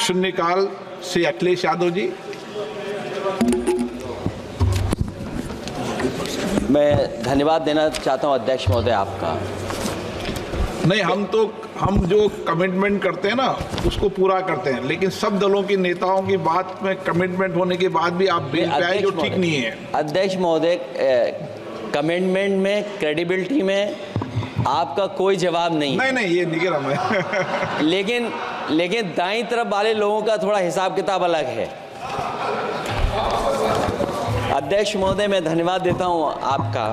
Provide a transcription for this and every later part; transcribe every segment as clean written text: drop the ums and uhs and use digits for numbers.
शून्यकाल से अखिलेश यादव जी। मैं धन्यवाद देना चाहता हूं अध्यक्ष महोदय आपका। नहीं, हम जो कमिटमेंट करते हैं ना उसको पूरा करते हैं, लेकिन सब दलों के नेताओं की बात में कमिटमेंट होने के बाद भी आप बेंच पे आए, जो ठीक नहीं है। अध्यक्ष महोदय, कमिटमेंट में, क्रेडिबिलिटी में आपका कोई जवाब नहीं। नहीं, ये नहीं कह रहा मैं। लेकिन दाईं तरफ वाले लोगों का थोड़ा हिसाब किताब अलग है। अध्यक्ष महोदय, मैं धन्यवाद देता हूं आपका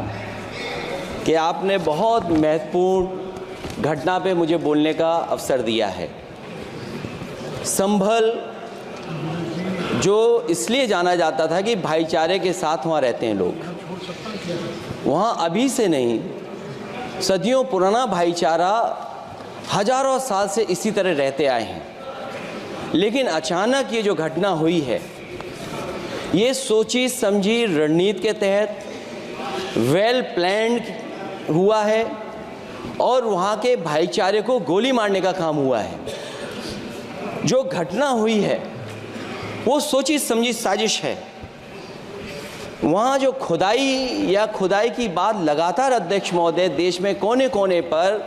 कि आपने बहुत महत्वपूर्ण घटना पे मुझे बोलने का अवसर दिया है। संभल जो इसलिए जाना जाता था कि भाईचारे के साथ वहाँ रहते हैं लोग, वहाँ अभी से नहीं, सदियों पुराना भाईचारा हजारों साल से इसी तरह रहते आए हैं। लेकिन अचानक ये जो घटना हुई है, ये सोची समझी रणनीति के तहत वेल प्लान्ड हुआ है और वहाँ के भाईचारे को गोली मारने का काम हुआ है। जो घटना हुई है वो सोची समझी साजिश है। वहाँ जो खुदाई की बात लगातार अध्यक्ष महोदय देश में कोने कोने पर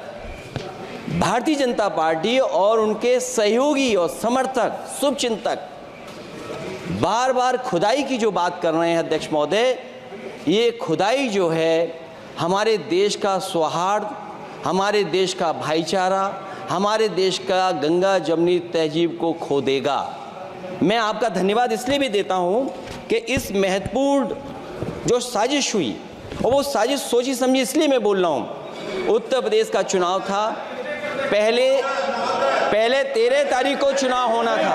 भारतीय जनता पार्टी और उनके सहयोगी और समर्थक, शुभचिंतक बार बार खुदाई की जो बात कर रहे हैं अध्यक्ष महोदय, ये खुदाई जो है हमारे देश का सौहार्द, हमारे देश का भाईचारा, हमारे देश का गंगा जमनी तहजीब को खो देगा। मैं आपका धन्यवाद इसलिए भी देता हूं कि इस महत्वपूर्ण जो साजिश हुई, और वो साजिश सोची समझी इसलिए मैं बोल रहा हूं। उत्तर प्रदेश का चुनाव था, पहले 13 तारीख को चुनाव होना था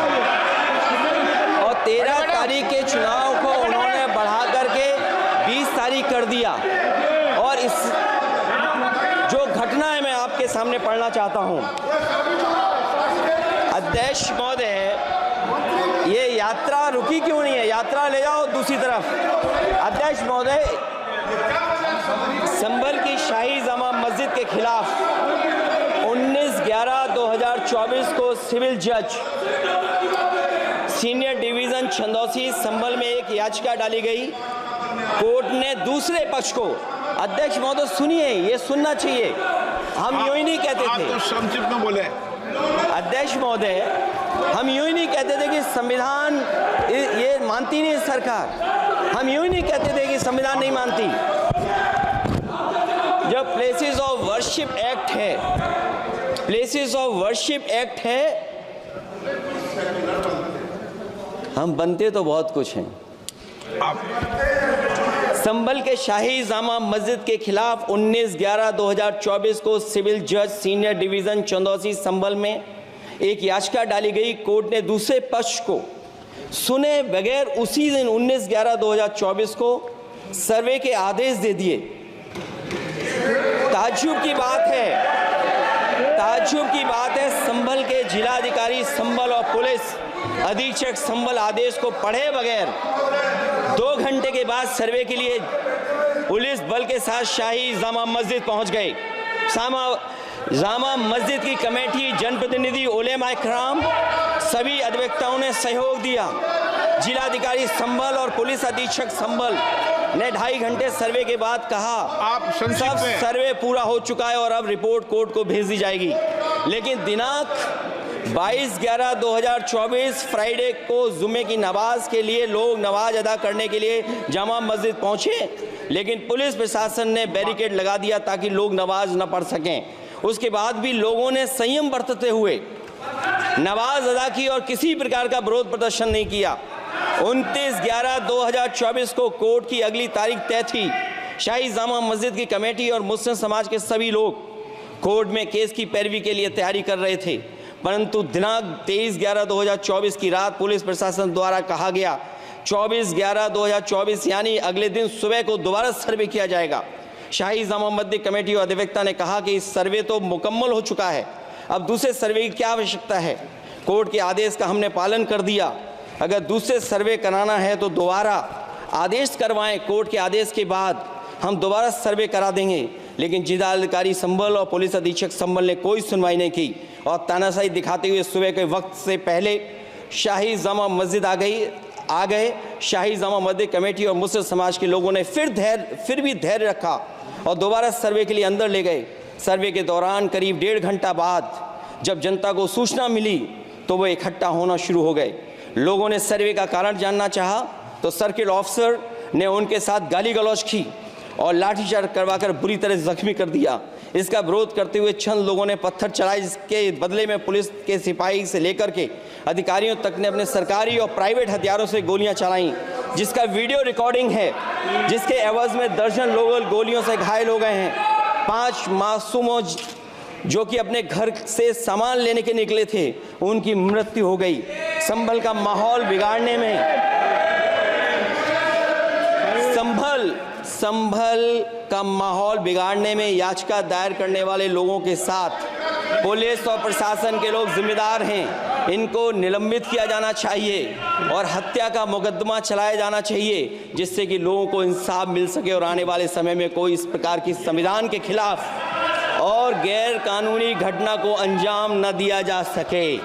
और 13 तारीख के चुनाव को उन्होंने बढ़ा करके 20 तारीख कर दिया। और इस जो घटना है मैं आपके सामने पढ़ना चाहता हूं। अध्यक्ष महोदय, ये यात्रा रुकी क्यों नहीं है? यात्रा ले जाओ दूसरी तरफ। अध्यक्ष महोदय, संभल की शाही जामा मस्जिद के खिलाफ 19/11/2024 को सिविल जज सीनियर डिवीजन छंदौसी संभल में एक याचिका डाली गई। कोर्ट ने दूसरे पक्ष को, अध्यक्ष महोदय सुनिए, ये सुनना चाहिए, हम यूं ही नहीं कहते थे। आप तो संक्षिप्त में बोले। अध्यक्ष महोदय, हम यूं ही नहीं कहते थे कि संविधान ये मानती नहीं सरकार। हम यूं ही नहीं कहते थे कि संविधान नहीं मानती। जब प्लेसेस ऑफ वर्शिप एक्ट है, प्लेसेस ऑफ वर्शिप एक्ट है, हम बनते तो बहुत कुछ हैं। संभल के शाही जामा मस्जिद के खिलाफ 19/11/2024 को सिविल जज सीनियर डिवीजन चंदौसी संभल में एक याचिका डाली गई। कोर्ट ने दूसरे पक्ष को सुने बगैर उसी दिन 19/11/2024 को सर्वे के आदेश दे दिए। ताज्जुब की बात है, संभल के जिलाधिकारी संभल और पुलिस अधीक्षक संभल आदेश को पढ़े बगैर 2 घंटे के बाद सर्वे के लिए पुलिस बल के साथ शाही जामा मस्जिद पहुंच गए। जामा मस्जिद की कमेटी, जनप्रतिनिधि, उलेमा इकराम, सभी अधिवक्ताओं ने सहयोग दिया। जिलाधिकारी संभल और पुलिस अधीक्षक संभल ने 2.5 घंटे सर्वे के बाद कहा, आप सब सर्वे पूरा हो चुका है और अब रिपोर्ट कोर्ट को भेज दी जाएगी। लेकिन दिनांक 22/11/2024 फ्राइडे को जुमे की नमाज के लिए लोग नमाज अदा करने के लिए जामा मस्जिद पहुंचे, लेकिन पुलिस प्रशासन ने बैरिकेड लगा दिया ताकि लोग नमाज न पढ़ सकें। उसके बाद भी लोगों ने संयम बरतते हुए नमाज अदा की और किसी प्रकार का विरोध प्रदर्शन नहीं किया। 29/11/2024 को कोर्ट की अगली तारीख तय थी। शाही जामा मस्जिद की कमेटी और मुस्लिम समाज के सभी लोग कोर्ट में केस की पैरवी के लिए तैयारी कर रहे थे, परंतु दिनांक 23/11/2024 की रात पुलिस प्रशासन द्वारा कहा गया 24/11/2024 यानी अगले दिन सुबह को दोबारा सर्वे किया जाएगा। शाही जामा मस्जिद कमेटी और अधिवक्ता ने कहा कि इस सर्वे तो मुकम्मल हो चुका है, अब दूसरे सर्वे की क्या आवश्यकता है? कोर्ट के आदेश का हमने पालन कर दिया। अगर दूसरे सर्वे कराना है तो दोबारा आदेश करवाएं। कोर्ट के आदेश के बाद हम दोबारा सर्वे करा देंगे। लेकिन जिलाधिकारी संभल और पुलिस अधीक्षक संभल ने कोई सुनवाई नहीं की और तानाशाही दिखाते हुए सुबह के वक्त से पहले शाही जामा मस्जिद आ गए। शाही जामा मस्जिद कमेटी और मुस्लिम समाज के लोगों ने फिर भी धैर्य रखा और दोबारा सर्वे के लिए अंदर ले गए। सर्वे के दौरान करीब 1.5 घंटा बाद जब जनता को सूचना मिली तो वो इकट्ठा होना शुरू हो गए। लोगों ने सर्वे का कारण जानना चाहा तो सर्किल ऑफिसर ने उनके साथ गाली गलौज की और लाठीचार्ज करवाकर बुरी तरह जख्मी कर दिया। इसका विरोध करते हुए चंद लोगों ने पत्थर चलाए, जिसके बदले में पुलिस के सिपाही से लेकर के अधिकारियों तक ने अपने सरकारी और प्राइवेट हथियारों से गोलियां चलाईं, जिसका वीडियो रिकॉर्डिंग है, जिसके एवज में दर्जन लोग गोलियों से घायल हो गए हैं। 5 मासूमों जो कि अपने घर से सामान लेने के निकले थे, उनकी मृत्यु हो गई। संभल का माहौल बिगाड़ने में संभल का माहौल बिगाड़ने में याचिका दायर करने वाले लोगों के साथ पुलिस और प्रशासन के लोग जिम्मेदार हैं। इनको निलंबित किया जाना चाहिए और हत्या का मुकदमा चलाया जाना चाहिए, जिससे कि लोगों को इंसाफ मिल सके और आने वाले समय में कोई इस प्रकार की संविधान के खिलाफ और गैर कानूनी घटना को अंजाम न दिया जा सके।